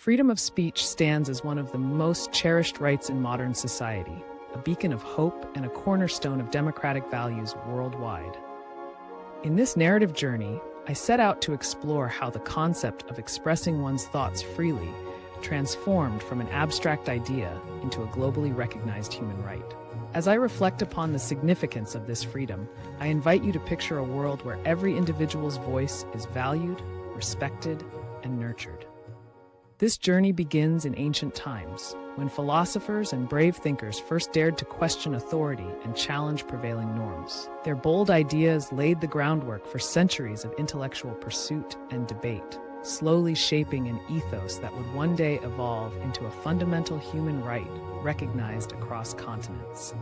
Freedom of speech stands as one of the most cherished rights in modern society, a beacon of hope and a cornerstone of democratic values worldwide. In this narrative journey, I set out to explore how the concept of expressing one's thoughts freely transformed from an abstract idea into a globally recognized human right. As I reflect upon the significance of this freedom, I invite you to picture a world where every individual's voice is valued, respected, and nurtured. This journey begins in ancient times, when philosophers and brave thinkers first dared to question authority and challenge prevailing norms. Their bold ideas laid the groundwork for centuries of intellectual pursuit and debate, slowly shaping an ethos that would one day evolve into a fundamental human right recognized across continents.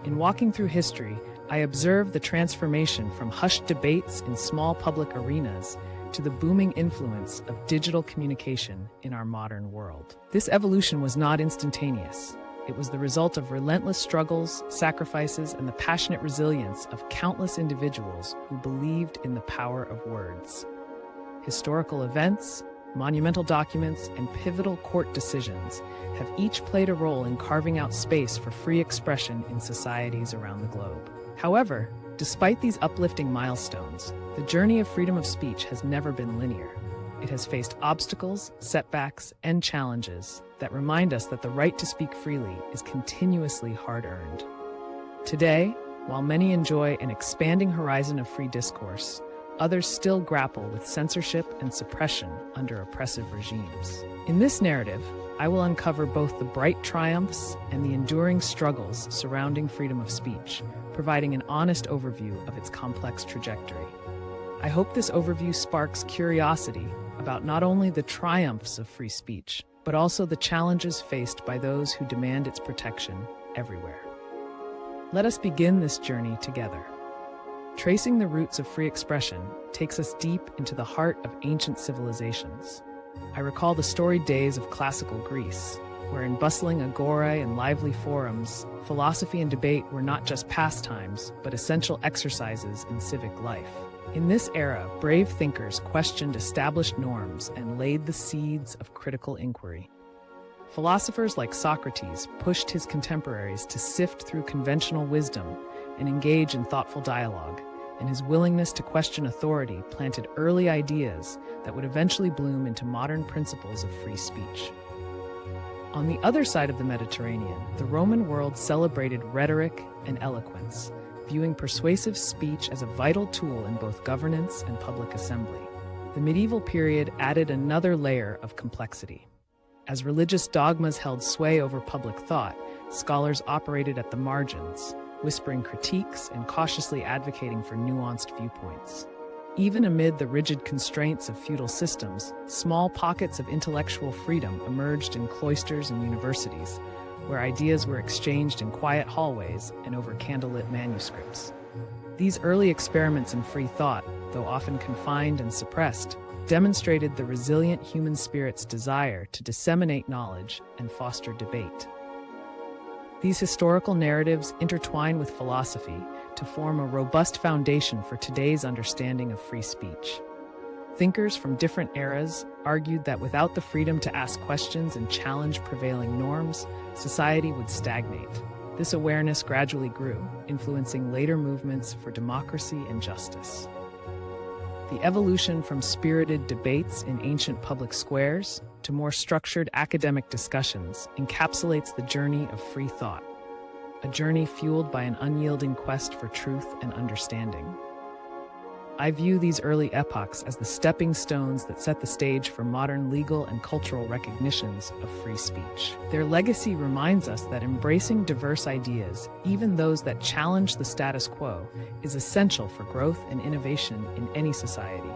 In walking through history, I observed the transformation from hushed debates in small public arenas to the booming influence of digital communication in our modern world. This evolution was not instantaneous. It was the result of relentless struggles, sacrifices, and the passionate resilience of countless individuals who believed in the power of words. Historical events, monumental documents, and pivotal court decisions have each played a role in carving out space for free expression in societies around the globe. However, despite these uplifting milestones, the journey of freedom of speech has never been linear. It has faced obstacles, setbacks, and challenges that remind us that the right to speak freely is continuously hard-earned. Today, while many enjoy an expanding horizon of free discourse, others still grapple with censorship and suppression under oppressive regimes. In this narrative, I will uncover both the bright triumphs and the enduring struggles surrounding freedom of speech, providing an honest overview of its complex trajectory. I hope this overview sparks curiosity about not only the triumphs of free speech, but also the challenges faced by those who demand its protection everywhere. Let us begin this journey together. Tracing the roots of free expression takes us deep into the heart of ancient civilizations. I recall the storied days of classical Greece, where in bustling agorae and lively forums, philosophy and debate were not just pastimes, but essential exercises in civic life. In this era, brave thinkers questioned established norms and laid the seeds of critical inquiry. Philosophers like Socrates pushed his contemporaries to sift through conventional wisdom and engage in thoughtful dialogue, and his willingness to question authority planted early ideas that would eventually bloom into modern principles of free speech. On the other side of the Mediterranean, the Roman world celebrated rhetoric and eloquence, viewing persuasive speech as a vital tool in both governance and public assembly. The medieval period added another layer of complexity. As religious dogmas held sway over public thought, scholars operated at the margins, whispering critiques and cautiously advocating for nuanced viewpoints. Even amid the rigid constraints of feudal systems, small pockets of intellectual freedom emerged in cloisters and universities, where ideas were exchanged in quiet hallways and over candlelit manuscripts. These early experiments in free thought, though often confined and suppressed, demonstrated the resilient human spirit's desire to disseminate knowledge and foster debate. These historical narratives intertwine with philosophy to form a robust foundation for today's understanding of free speech. Thinkers from different eras argued that without the freedom to ask questions and challenge prevailing norms, society would stagnate. This awareness gradually grew, influencing later movements for democracy and justice. The evolution from spirited debates in ancient public squares to more structured academic discussions encapsulates the journey of free thought, a journey fueled by an unyielding quest for truth and understanding. I view these early epochs as the stepping stones that set the stage for modern legal and cultural recognitions of free speech. Their legacy reminds us that embracing diverse ideas, even those that challenge the status quo, is essential for growth and innovation in any society.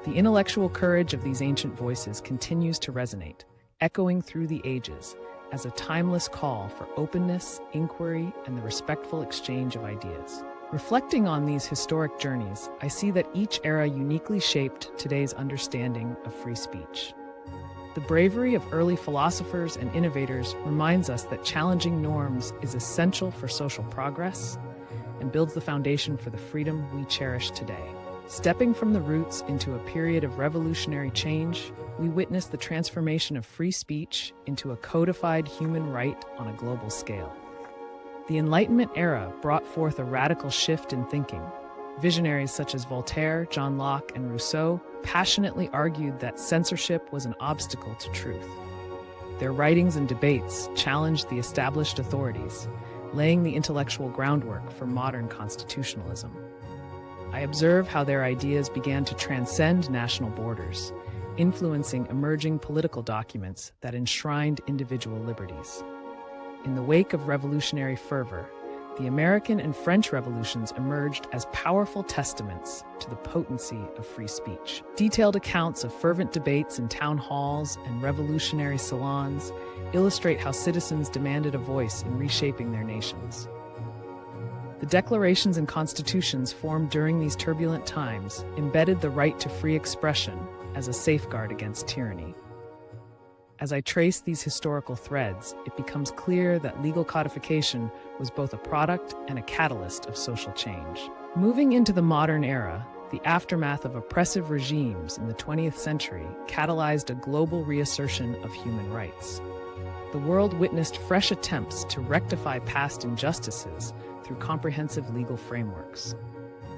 The intellectual courage of these ancient voices continues to resonate, echoing through the ages as a timeless call for openness, inquiry, and the respectful exchange of ideas. Reflecting on these historic journeys, I see that each era uniquely shaped today's understanding of free speech. The bravery of early philosophers and innovators reminds us that challenging norms is essential for social progress and builds the foundation for the freedom we cherish today. Stepping from the roots into a period of revolutionary change, we witness the transformation of free speech into a codified human right on a global scale. The Enlightenment era brought forth a radical shift in thinking. Visionaries such as Voltaire, John Locke, and Rousseau passionately argued that censorship was an obstacle to truth. Their writings and debates challenged the established authorities, laying the intellectual groundwork for modern constitutionalism. I observe how their ideas began to transcend national borders, influencing emerging political documents that enshrined individual liberties. In the wake of revolutionary fervor, the American and French revolutions emerged as powerful testaments to the potency of free speech. Detailed accounts of fervent debates in town halls and revolutionary salons illustrate how citizens demanded a voice in reshaping their nations. The declarations and constitutions formed during these turbulent times embedded the right to free expression as a safeguard against tyranny. As I trace these historical threads, it becomes clear that legal codification was both a product and a catalyst of social change. Moving into the modern era, the aftermath of oppressive regimes in the 20th century catalyzed a global reassertion of human rights. The world witnessed fresh attempts to rectify past injustices through comprehensive legal frameworks.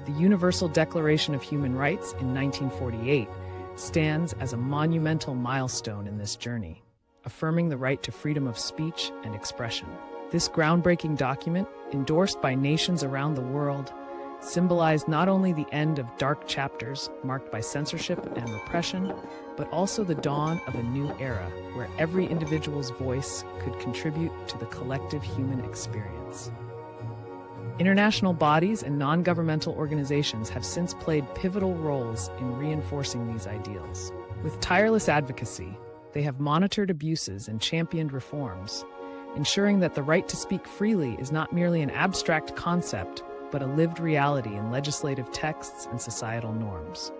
The Universal Declaration of Human Rights in 1948 stands as a monumental milestone in this journey, affirming the right to freedom of speech and expression. This groundbreaking document, endorsed by nations around the world, symbolized not only the end of dark chapters marked by censorship and repression, but also the dawn of a new era where every individual's voice could contribute to the collective human experience. International bodies and non-governmental organizations have since played pivotal roles in reinforcing these ideals. With tireless advocacy, they have monitored abuses and championed reforms, ensuring that the right to speak freely is not merely an abstract concept, but a lived reality in legislative texts and societal norms.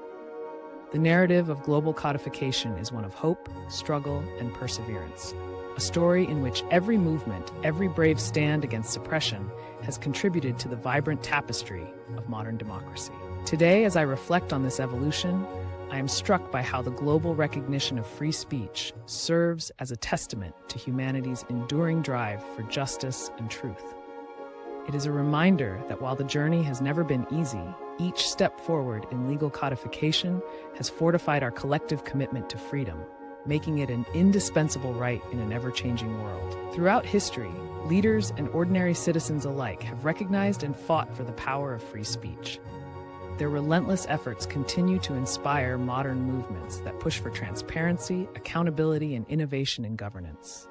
The narrative of global codification is one of hope, struggle, and perseverance. A story in which every movement, every brave stand against suppression has contributed to the vibrant tapestry of modern democracy. Today, as I reflect on this evolution, I am struck by how the global recognition of free speech serves as a testament to humanity's enduring drive for justice and truth. It is a reminder that while the journey has never been easy, each step forward in legal codification has fortified our collective commitment to freedom, making it an indispensable right in an ever-changing world. Throughout history, leaders and ordinary citizens alike have recognized and fought for the power of free speech. Their relentless efforts continue to inspire modern movements that push for transparency, accountability, and innovation in governance.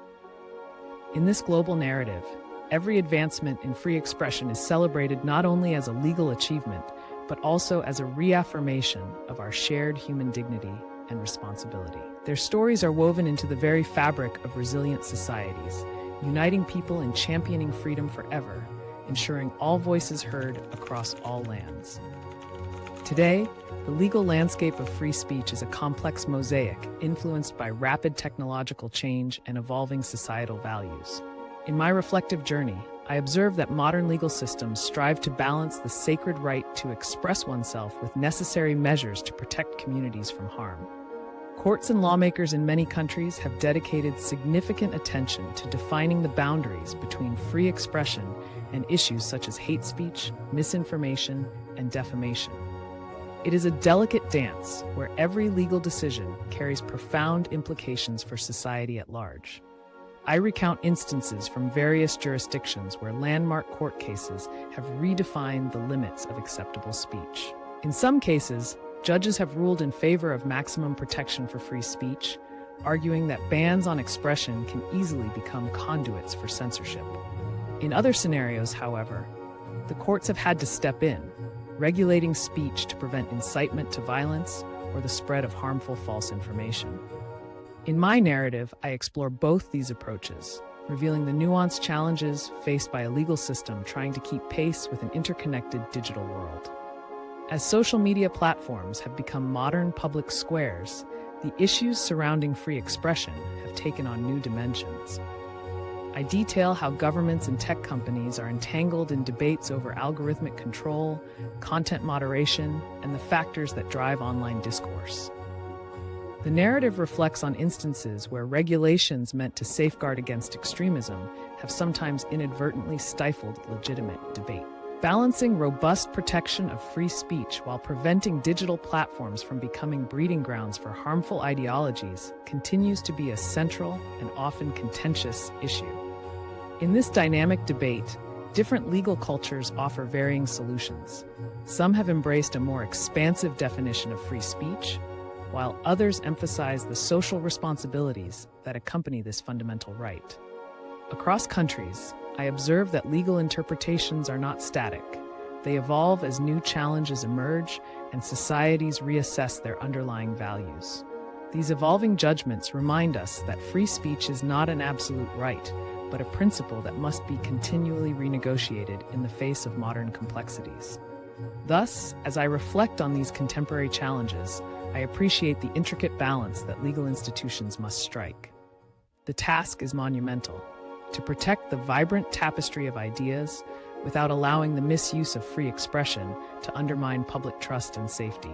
In this global narrative, every advancement in free expression is celebrated not only as a legal achievement, but also as a reaffirmation of our shared human dignity and responsibility. Their stories are woven into the very fabric of resilient societies, uniting people in championing freedom forever, ensuring all voices heard across all lands. Today, the legal landscape of free speech is a complex mosaic influenced by rapid technological change and evolving societal values. In my reflective journey, I observe that modern legal systems strive to balance the sacred right to express oneself with necessary measures to protect communities from harm. Courts and lawmakers in many countries have dedicated significant attention to defining the boundaries between free expression and issues such as hate speech, misinformation, and defamation. It is a delicate dance where every legal decision carries profound implications for society at large. I recount instances from various jurisdictions where landmark court cases have redefined the limits of acceptable speech. In some cases, judges have ruled in favor of maximum protection for free speech, arguing that bans on expression can easily become conduits for censorship. In other scenarios, however, the courts have had to step in, regulating speech to prevent incitement to violence or the spread of harmful false information. In my narrative, I explore both these approaches, revealing the nuanced challenges faced by a legal system trying to keep pace with an interconnected digital world. As social media platforms have become modern public squares, the issues surrounding free expression have taken on new dimensions. I detail how governments and tech companies are entangled in debates over algorithmic control, content moderation, and the factors that drive online discourse. The narrative reflects on instances where regulations meant to safeguard against extremism have sometimes inadvertently stifled legitimate debate. Balancing robust protection of free speech while preventing digital platforms from becoming breeding grounds for harmful ideologies continues to be a central and often contentious issue. In this dynamic debate, different legal cultures offer varying solutions. Some have embraced a more expansive definition of free speech, while others emphasize the social responsibilities that accompany this fundamental right. Across countries, I observe that legal interpretations are not static. They evolve as new challenges emerge and societies reassess their underlying values. These evolving judgments remind us that free speech is not an absolute right, but a principle that must be continually renegotiated in the face of modern complexities. Thus, as I reflect on these contemporary challenges, I appreciate the intricate balance that legal institutions must strike. The task is monumental: to protect the vibrant tapestry of ideas without allowing the misuse of free expression to undermine public trust and safety.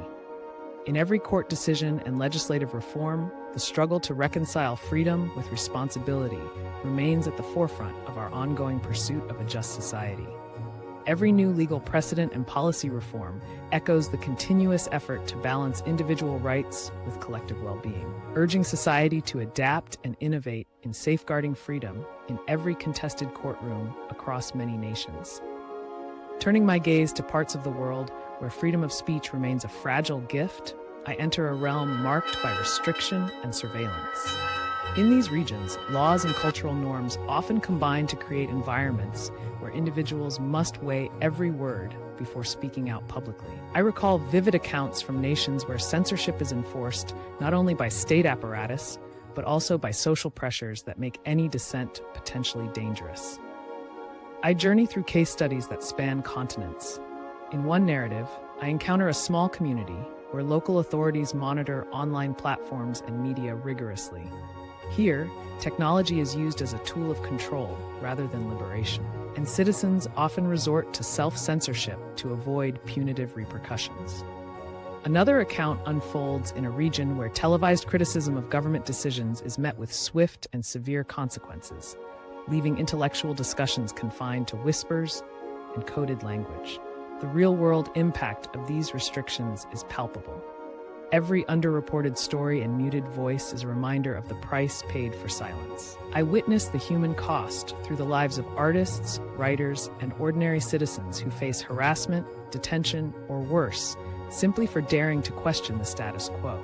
In every court decision and legislative reform, the struggle to reconcile freedom with responsibility remains at the forefront of our ongoing pursuit of a just society. Every new legal precedent and policy reform echoes the continuous effort to balance individual rights with collective well-being, urging society to adapt and innovate in safeguarding freedom in every contested courtroom across many nations. Turning my gaze to parts of the world where freedom of speech remains a fragile gift, I enter a realm marked by restriction and surveillance. In these regions, laws and cultural norms often combine to create environments where individuals must weigh every word before speaking out publicly. I recall vivid accounts from nations where censorship is enforced not only by state apparatus, but also by social pressures that make any dissent potentially dangerous. I journey through case studies that span continents. In one narrative, I encounter a small community where local authorities monitor online platforms and media rigorously. Here, technology is used as a tool of control rather than liberation, and citizens often resort to self-censorship to avoid punitive repercussions. Another account unfolds in a region where televised criticism of government decisions is met with swift and severe consequences, leaving intellectual discussions confined to whispers and coded language. The real-world impact of these restrictions is palpable. Every underreported story and muted voice is a reminder of the price paid for silence. I witness the human cost through the lives of artists, writers, and ordinary citizens who face harassment, detention, or worse, simply for daring to question the status quo.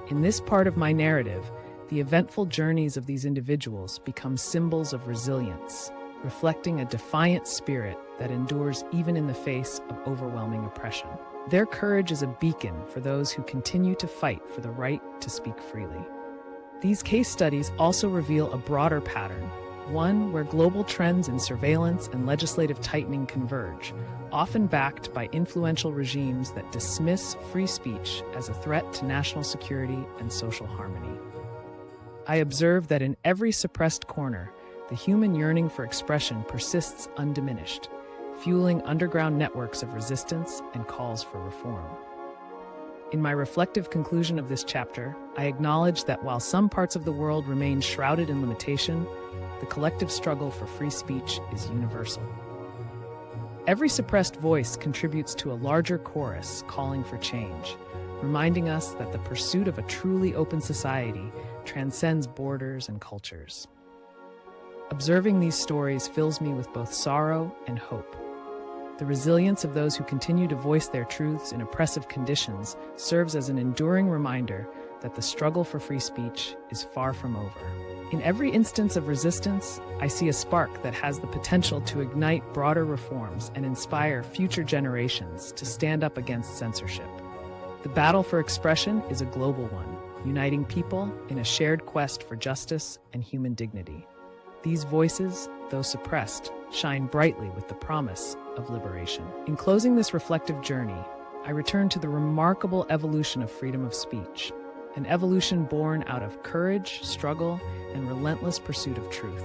In this part of my narrative, the eventful journeys of these individuals become symbols of resilience, reflecting a defiant spirit that endures even in the face of overwhelming oppression. Their courage is a beacon for those who continue to fight for the right to speak freely. These case studies also reveal a broader pattern, one where global trends in surveillance and legislative tightening converge, often backed by influential regimes that dismiss free speech as a threat to national security and social harmony. I observe that in every suppressed corner, the human yearning for expression persists undiminished, fueling underground networks of resistance and calls for reform. In my reflective conclusion of this chapter, I acknowledge that while some parts of the world remain shrouded in limitation, the collective struggle for free speech is universal. Every suppressed voice contributes to a larger chorus calling for change, reminding us that the pursuit of a truly open society transcends borders and cultures. Observing these stories fills me with both sorrow and hope. The resilience of those who continue to voice their truths in oppressive conditions serves as an enduring reminder that the struggle for free speech is far from over. In every instance of resistance, I see a spark that has the potential to ignite broader reforms and inspire future generations to stand up against censorship. The battle for expression is a global one, uniting people in a shared quest for justice and human dignity. These voices, though suppressed, shine brightly with the promise of liberation. In closing this reflective journey, I return to the remarkable evolution of freedom of speech, an evolution born out of courage, struggle, and relentless pursuit of truth.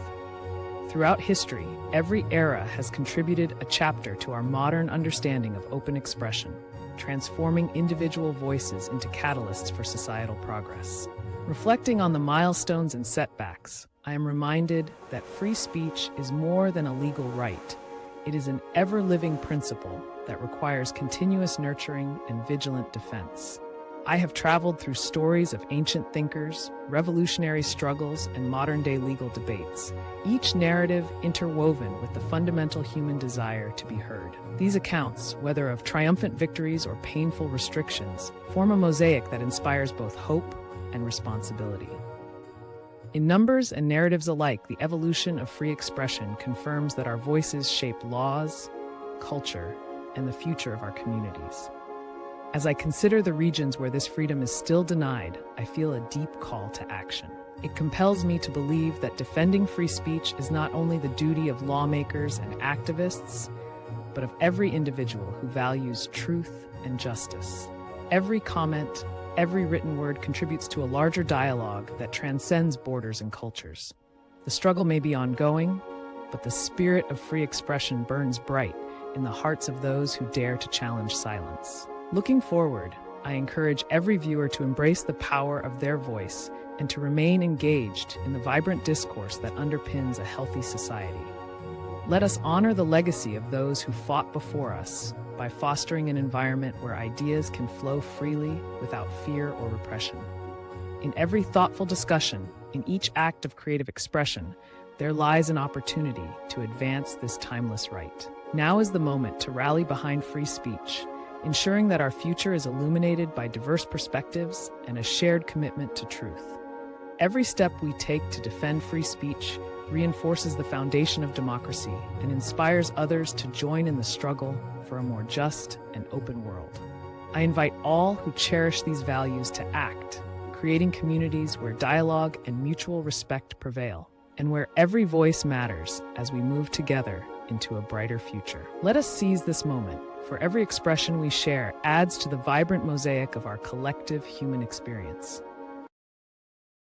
Throughout history, every era has contributed a chapter to our modern understanding of open expression, transforming individual voices into catalysts for societal progress. Reflecting on the milestones and setbacks, I am reminded that free speech is more than a legal right. It is an ever-living principle that requires continuous nurturing and vigilant defense. I have traveled through stories of ancient thinkers, revolutionary struggles, and modern-day legal debates, each narrative interwoven with the fundamental human desire to be heard. These accounts, whether of triumphant victories or painful restrictions, form a mosaic that inspires both hope and responsibility. In numbers and narratives alike, the evolution of free expression confirms that our voices shape laws, culture, and the future of our communities. As I consider the regions where this freedom is still denied, I feel a deep call to action. It compels me to believe that defending free speech is not only the duty of lawmakers and activists, but of every individual who values truth and justice. Every comment, every written word contributes to a larger dialogue that transcends borders and cultures. The struggle may be ongoing, but the spirit of free expression burns bright in the hearts of those who dare to challenge silence. Looking forward, I encourage every viewer to embrace the power of their voice and to remain engaged in the vibrant discourse that underpins a healthy society. Let us honor the legacy of those who fought before us by fostering an environment where ideas can flow freely without fear or repression. In every thoughtful discussion, in each act of creative expression, there lies an opportunity to advance this timeless right. Now is the moment to rally behind free speech, ensuring that our future is illuminated by diverse perspectives and a shared commitment to truth. Every step we take to defend free speech reinforces the foundation of democracy and inspires others to join in the struggle for a more just and open world. I invite all who cherish these values to act, creating communities where dialogue and mutual respect prevail, and where every voice matters as we move together into a brighter future. Let us seize this moment, for every expression we share adds to the vibrant mosaic of our collective human experience.